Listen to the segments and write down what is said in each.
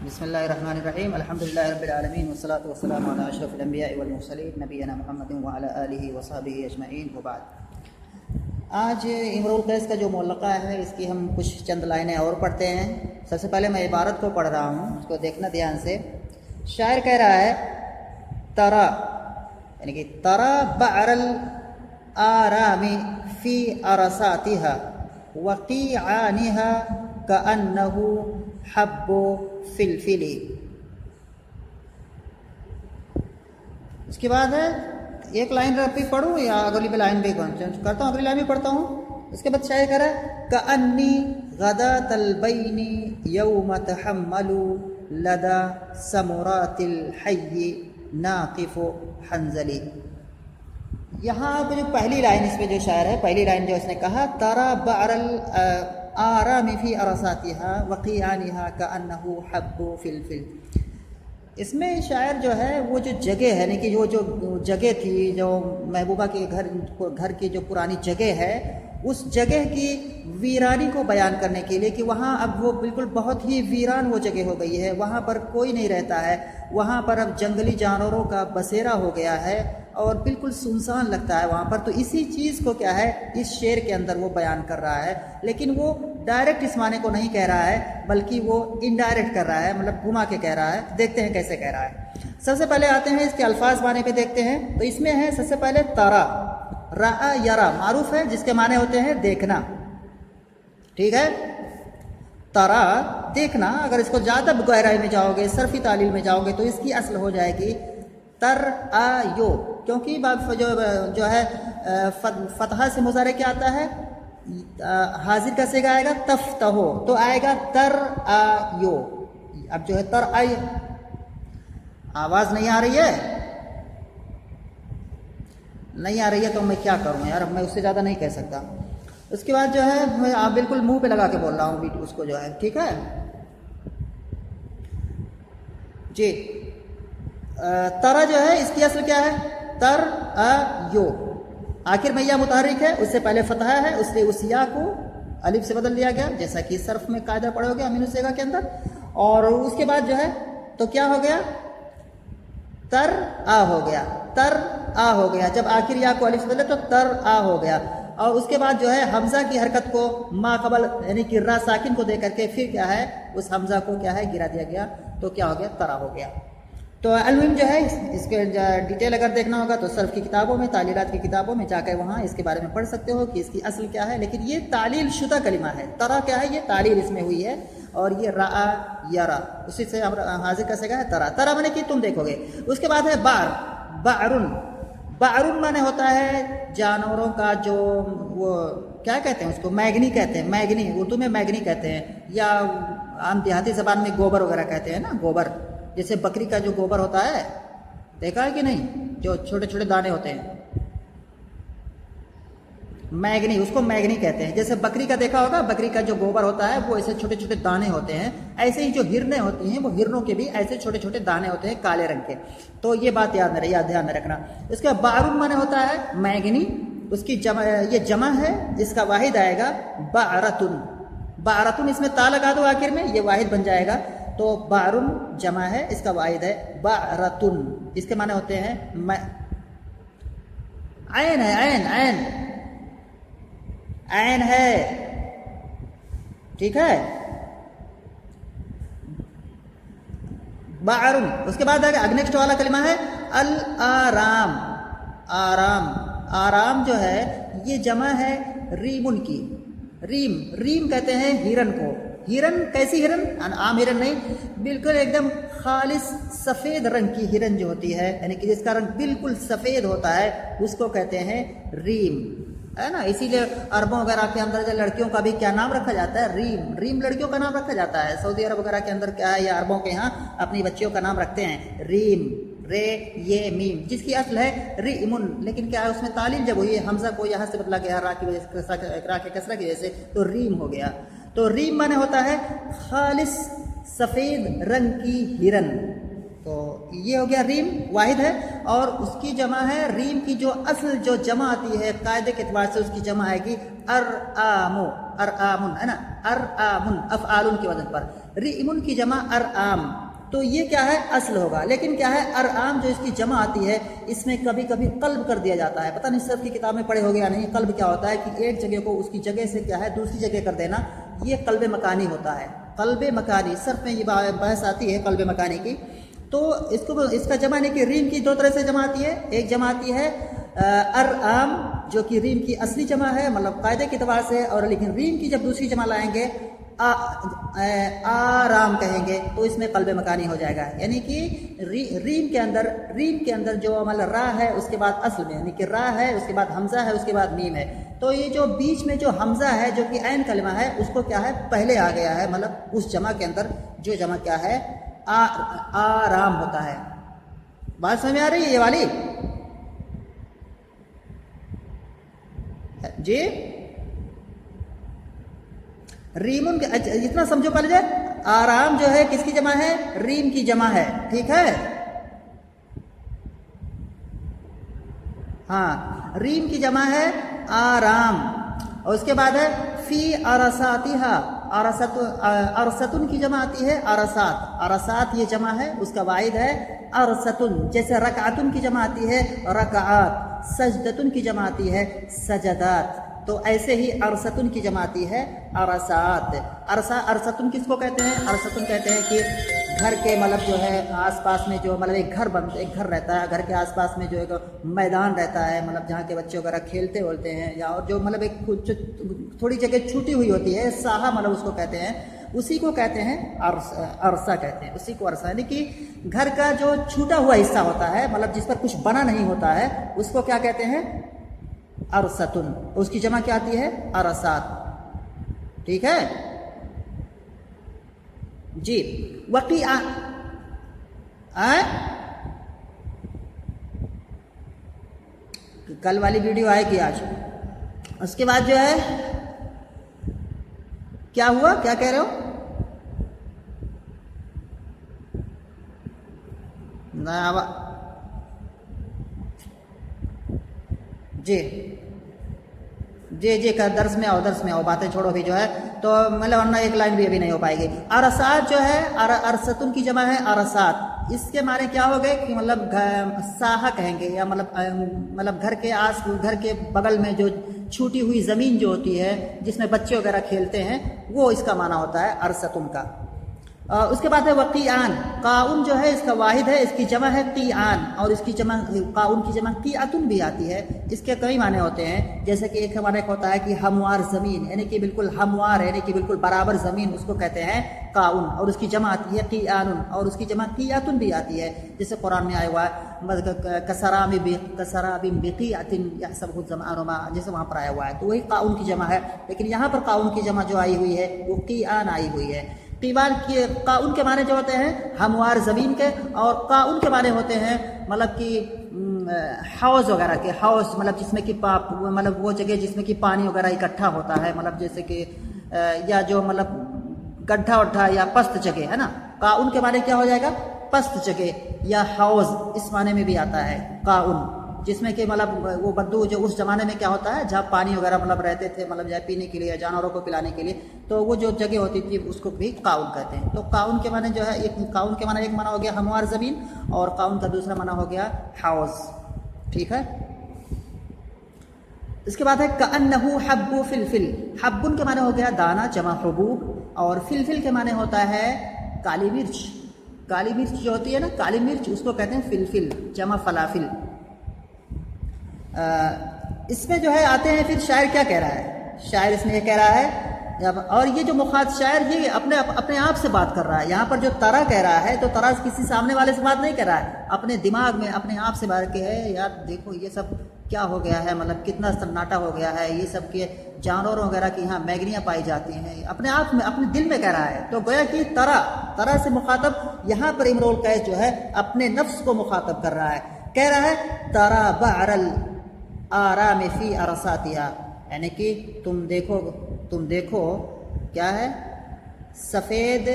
بسم اللہ الرحمن الرحیم الحمدللہ رب العالمین والصلاة والسلام علی اشرف الانبیاء والمرسلین نبینا محمد وعلی آلہ وصحبہ اجمعین وبعد۔ آج امرؤ القیس کا جو معلقہ ہے اس کی ہم کچھ چند لائنیں اور پڑھتے ہیں۔ سب سے پہلے میں عبارت کو پڑھ رہا ہوں، اس کو دیکھنا دھیان سے۔ شاعر کہہ رہا ہے ترا، یعنی کہ ترا بعر الآرام فی عرصاتها وقیعانها کأنہ حب فلفلی۔ اس کے بعد ہے ایک لائن بھی پڑھوں یا اگلی بھی لائن بھی کرتا ہوں، اگلی لائن بھی پڑھتا ہوں۔ اس کے بعد شاعر کہہ رہا ہے کأنی غداۃ البین یوم تحمل لدى ثمرات الحی ناقف حنظلی۔ یہاں پہ جو پہلی لائن اس پہ جو شاعر ہے، پہلی لائن جو اس نے کہا ترا بعر الآرام فی عرصاتها وقیعانها کأنہ حب فلفل، اس میں شاعر جو ہے وہ جو جگہ ہے، یعنی کہ وہ جو جگہ تھی، جو محبوبہ کے گھر کی جو پرانی جگہ ہے، اس جگہ کی ویرانی کو بیان کرنے کے لیے کہ وہاں اب وہ بالکل بہت ہی ویران وہ جگہ ہو گئی ہے، وہاں پر کوئی نہیں رہتا ہے، وہاں پر اب جنگلی جانوروں کا بسیرا ہو گیا ہے اور بالکل سنسان لگتا ہے وہاں پر۔ تو اسی چیز کو کیا ہے اس شعر کے اندر وہ بیان کر رہا ہے، لیکن وہ ڈائریکٹ اس معنی کو نہیں کہہ رہا ہے بلکہ وہ انڈائریکٹ کر رہا ہے، مطلب گھما کے کہہ رہا ہے۔ دیکھتے ہیں کیسے کہہ رہا ہے۔ سب سے پہلے آتے ہیں اس کے الفاظ معنی پہ دیکھتے ہیں، تو اس میں ہے سب سے پہلے ترا، رأى یرا معروف ہے جس کے معنی ہوتے ہیں دیکھنا، ٹھیک ہے۔ ترا دیکھنا، اگر اس کو زیادہ گہرائی میں جاؤ گے، صرفی تعلیل میں جاؤ گے تو اس کی اصل ہو جائے گی ترآیو، کیونکہ جو ہے فتحہ سے مضارع کیا آتا ہے، حاضر کا صیغہ آئے گا تفتحو، تو آئے گا ترآیو۔ اب جو ہے ترآی، آواز نہیں آ رہی ہے، نہیں آ رہی ہے تو میں کیا کروں یار، میں اس سے زیادہ نہیں کہہ سکتا۔ اس کے بعد جو ہے میں آپ بالکل منہ پہ لگا کے بول رہا ہوں اس کو جو ہے، ٹھیک ہے جی۔ ترا جو ہے اس کی اصل کیا ہے ترآیو، آخر میں یا متحرک ہے، اس سے پہلے فتحہ ہے، اس لیے اس یا کو الف سے بدل دیا گیا، جیسا کہ صرف میں قاعدہ پڑھے ہو گیا امین الصیغہ کے اندر۔ اور اس کے بعد جو ہے تو کیا ہو گیا، ترآ ہو گیا، ترآ ہو گیا۔ جب آخر یا کو الف سے بدلے تو ترآ ہو گیا، اور اس کے بعد جو ہے حمزہ کی حرکت کو ما قبل یعنی کہ را ساکن کو دے کر کے پھر کیا ہے اس حمزہ کو کیا ہے گرا دیا گیا، تو کیا ہو گیا ترا ہو گیا۔ تو المہم جو ہے اس کے ڈیٹیل اگر دیکھنا ہوگا تو صرف کی کتابوں میں، تعلیلات کی کتابوں میں جا کر وہاں اس کے بارے میں پڑھ سکتے ہو کہ اس کی اصل کیا ہے، لیکن یہ تعلیل شدہ کلمہ ہے۔ ترا کیا ہے، یہ تعلیل اس میں ہوئی ہے، اور یہ رأى یرا اسی سے حاضر کا صیغہ ہے ترا۔ ترا مانے کہ تم دیکھو گے۔ اس کے بعد ہے بار، بعرن، بعرن مانے ہوتا ہے جانوروں کا جو وہ کیا کہتے ہیں اس کو، میگنی کہتے ہیں، میگنی اردو میں میگنی کہتے ہیں، یا عام دیہاتی زبان میں گوبر وغیرہ کہتے ہیں نا، گوبر، جیسے بکری کا جو گوبر ہوتا ہے، دیکھا ہے کہ نہیں، جو چھوٹے چھوٹے دانے ہوتے ہیں، میگنی، اس کو میگنی کہتے ہیں۔ جیسے بکری کا دیکھا ہوگا، بکری کا جو گوبر ہوتا ہے وہ ایسے چھوٹے چھوٹے دانے ہوتے ہیں، ایسے ہی جو ہرنیں ہوتی ہیں وہ ہرنوں کے بھی ایسے چھوٹے چھوٹے دانے ہوتے ہیں کالے رنگ کے۔ تو یہ بات یاد دھیان میں رکھنا۔ اس کا بعرن مانے ہوتا ہے میگنی، اس کی جمع، یہ جمع ہے جس کا واحد آئے گا بعرتن، بعرتن اس میں تا لگا دو آخر میں، یہ واحد بن جائے گا، تو بعرن جمع ہے، اس کا واحد ہے بعرتن۔ اس کے معنی ہوتے ہیں عین ہے، عین، عین، عین ہے، ٹھیک ہے بعرن۔ اس کے بعد نیکسٹ والا کلمہ ہے الآرام، آرام، آرام جو ہے یہ جمع ہے ریمن کی، ریم، ریم کہتے ہیں ہرن کو۔ ہرن کیسی ہرن، عام ہرن نہیں، بالکل ایک دم خالص سفید رنگ کی ہرن جو ہوتی ہے، یعنی کہ جس کا رنگ بالکل سفید ہوتا ہے، اس کو کہتے ہیں ریم، ہے نا۔ اسی لیے عربوں وغیرہ کے اندر جو لڑکیوں کا بھی کیا نام رکھا جاتا ہے، ریم، ریم لڑکیوں کا نام رکھا جاتا ہے۔ سعودی عرب وغیرہ کے اندر کیا ہے، یا عربوں کے یہاں اپنی بچیوں کا نام رکھتے ہیں ریم، رے یہ میم، جس کی اصل ہے ریمن، لیکن کیا ہے اس میں تعلیل جب ہوئی ہے حمزہ کو یہاں سے بدلا گیا را کی وجہ سے، را کے کسرہ کی وجہ سے، تو ریم ہو گیا۔ تو ریم مانے ہوتا ہے خالص سفید رنگ کی ہرن، تو یہ ہو گیا ریم، واحد ہے، اور اس کی جمع ہے ریم کی جو اصل جو جمع آتی ہے قاعدے کے اعتبار سے اس کی جمع آئے گی ارآمو، ارآمن ہے نا، ارآمن افعال کے وزن پر، ریمن کی جمع ارعام، تو یہ کیا ہے اصل ہوگا، لیکن کیا ہے ارعام جو اس کی جمع آتی ہے اس میں کبھی کبھی قلب کر دیا جاتا ہے، پتہ نہیں صرف کی کتاب میں پڑھے ہوگے یا نہیں، قلب کیا ہوتا ہے کہ ایک جگہ کو اس کی جگہ سے کیا ہے دوسری جگہ کر دینا، یہ قلب مکانی ہوتا ہے، قلب مکانی، صرف میں یہ بحث آتی ہے قلب مکانی کی، تو اس کا جمع نہیں کہ ریم کی دو طرح سے جمع آتی ہے، ایک جمع آتی ہے ارعام جو کہ ریم کی اصلی جمع ہے مطلب قاعدے کے اعتبار سے، اور لیکن ریم کی جب دوسری جمع لائیں گے آرام کہیں گے تو اس میں قلب مکانی ہو جائے گا، یعنی کہ ریم کے اندر جو مطلب را ہے اس کے بعد اصل میں، یعنی کہ را ہے اس کے بعد حمزہ ہے اس کے بعد میم ہے، تو یہ جو بیچ میں جو حمزہ ہے جو کہ عین کلمہ ہے اس کو کیا ہے پہلے آ گیا ہے، مطلب اس جمع کے اندر جو جمع کیا ہے آرام ہوتا ہے۔ بات سمجھ میں آ رہی ہے یہ والی؟ جی ریمن اتنا سمجھو پہلے جائے، آرام جو ہے کس کی جمع ہے؟ ریم کی جمع ہے، ٹھیک ہے؟ ہاں ریم کی جمع ہے آرام، اور اس کے بعد ہے فی ارساتھا، ارستن کی جمع آتی ہے ارسات، ارسات یہ جمع ہے اس کا واحد ہے ارستن، جیسے رکعتن کی جمع آتی ہے رکعات، سجدتن کی جمع آتی ہے سجدات، تو ایسے ہی ارستن کی جمع آتی ہے ارسات۔ ارستن کس کو کہتے ہیں؟ ارستن کہتے ہیں کہ گھر کے مطلب جو ہے آس پاس میں جو مطلب ایک گھر رہتا ہے، گھر کے آس پاس میں جو ایک میدان رہتا ہے مطلب جہاں کے بچے وغیرہ کھیلتے وولتے ہیں، یا اور جو مطلب ایک تھوڑی جگہ چھوٹی ہوئی ہوتی ہے ساحہ مطلب اس کو کہتے ہیں، اسی کو کہتے ہیں عرصہ کہتے ہیں، اسی کو عرصہ، یعنی کہ گھر کا جو چھوٹا ہوا حصہ ہوتا ہے مطلب جس پر کچھ بنا نہیں ہوتا ہے اس کو کیا کہتے ہیں؟ ارستن، اس کی جمع کیا آتی ہے ارسات، ٹھیک ہے جی۔ وقیعہ کل والی ویڈیو آئے گی آج، اس کے بعد جو ہے کیا ہوا، کیا کہہ رہے ہو؟ جی جی جی درس میں آؤ، باتیں چھوڑو بھی جو ہے، تو مطلب ورنہ ایک لائن بھی ابھی نہیں ہو پائے گی۔ ارسات جو ہے ارستن کی جمع ہے ارسات، اس کے معنی کیا ہو گئے کہ مطلب ساحہ کہیں گے، یا مطلب گھر کے بغل میں جو چھوٹی ہوئی زمین جو ہوتی ہے جس میں بچے وغیرہ کھیلتے ہیں، وہ اس کا معنی ہوتا ہے ارستن کا۔ اس کے بعد ہے وقیعان، قاؤن جو ہے اس کا واحد ہے، اس کی جمع ہے قیعان، اور اس کی جمع قاؤن کی جمع قیعتن بھی آتی ہے، اس کے کئی معنی ہوتے ہیں، جیسے کہ ایک معنی ہوتا ہے کہ ہموار زمین، یعنی کہ بالکل ہموار یعنی کہ بالکل برابر زمین، اس کو کہتے ہیں قاؤن، اور اس کی جمع آتی ہے قیعان، اور اس کی جمع قیعتن بھی آتی ہے، جیسے قرآن میں آیا ہوا ہے کسراب بقیعۃ یحسبہ الظمآن ماء، جیسے وہاں پر آیا ہوا ہے، تو وہی قاؤن کی جمع ہے، لیکن یہاں پر قاؤن کی جمع جو آئی ہوئی ہے وہ قیعان آئی ہوئی ہے۔ قاؤن کے معنی جو ہوتے ہیں ہموار زمین کے، اور قاؤن کے معنی ہوتے ہیں مطلب کہ حوض وغیرہ کے، حوض مطلب جس میں کہ مطلب وہ جگہ جس میں کہ پانی وغیرہ اکٹھا ہوتا ہے، مطلب جیسے کہ یا جو مطلب گڈھا وڈھا یا پست جگہ ہے نا، قاؤن کے معنی کیا ہو جائے گا؟ پست جگہ یا حوض، اس معنی میں بھی آتا ہے قاؤن، جس میں کہ مطلب وہ بدو جو اس زمانے میں کیا ہوتا ہے جہاں پانی وغیرہ مطلب رہتے تھے مطلب جائے پینے کے لیے یا جانوروں کو پلانے کے لیے، تو وہ جو جگہ ہوتی تھی اس کو بھی قاؤن کہتے ہیں۔ تو قاؤن کے معنی جو ہے قاؤن کے معنی ایک معنی ہو گیا ہموار زمین، اور قاؤن کا دوسرا معنی ہو گیا حوض، ٹھیک ہے۔ اس کے بعد ہے کأنہ حب فلفل، حبن کے معنی ہو گیا دانا جمع حبوب، اور فلفل کے معنی ہوتا ہے کالی مرچ، کالی مرچ جو ہوتی ہے نا کالی مرچ، اس کو کہتے ہیں فلفل جمع فلافل۔ اس میں جو ہے آتے ہیں پھر شاعر کیا کہہ رہا ہے، شاعر اس میں یہ کہہ رہا ہے، اور یہ جو شاعر یہ اپنے آپ سے بات کر رہا ہے، یہاں پر جو طرح کہہ رہا ہے تو طرح کسی سامنے والے سے بات نہیں کر رہا ہے، اپنے دماغ میں اپنے آپ سے بات کہ ہے یار دیکھو یہ سب کیا ہو گیا ہے، مطلب کتنا سناٹا ہو گیا ہے، یہ سب کے جانوروں وغیرہ کی یہاں میگنیاں پائی جاتی ہیں، اپنے آپ میں اپنے دل میں کہہ رہا ہے، تو گویا کہ طرح سے مخاطب یہاں پر امرؤ القیس جو ہے اپنے نفس کو مخاطب کر رہا ہے، کہہ رہا ہے ترا بعر الآرام فی ارساتها، یعنی کہ تم دیکھو کیا ہے سفید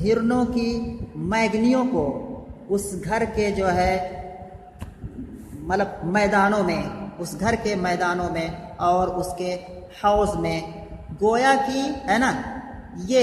ہرنوں کی میگنیوں کو اس گھر کے جو ہے مطلب میدانوں میں، اس گھر کے میدانوں میں اور اس کے حوض میں، گویا کی ہے نا یہ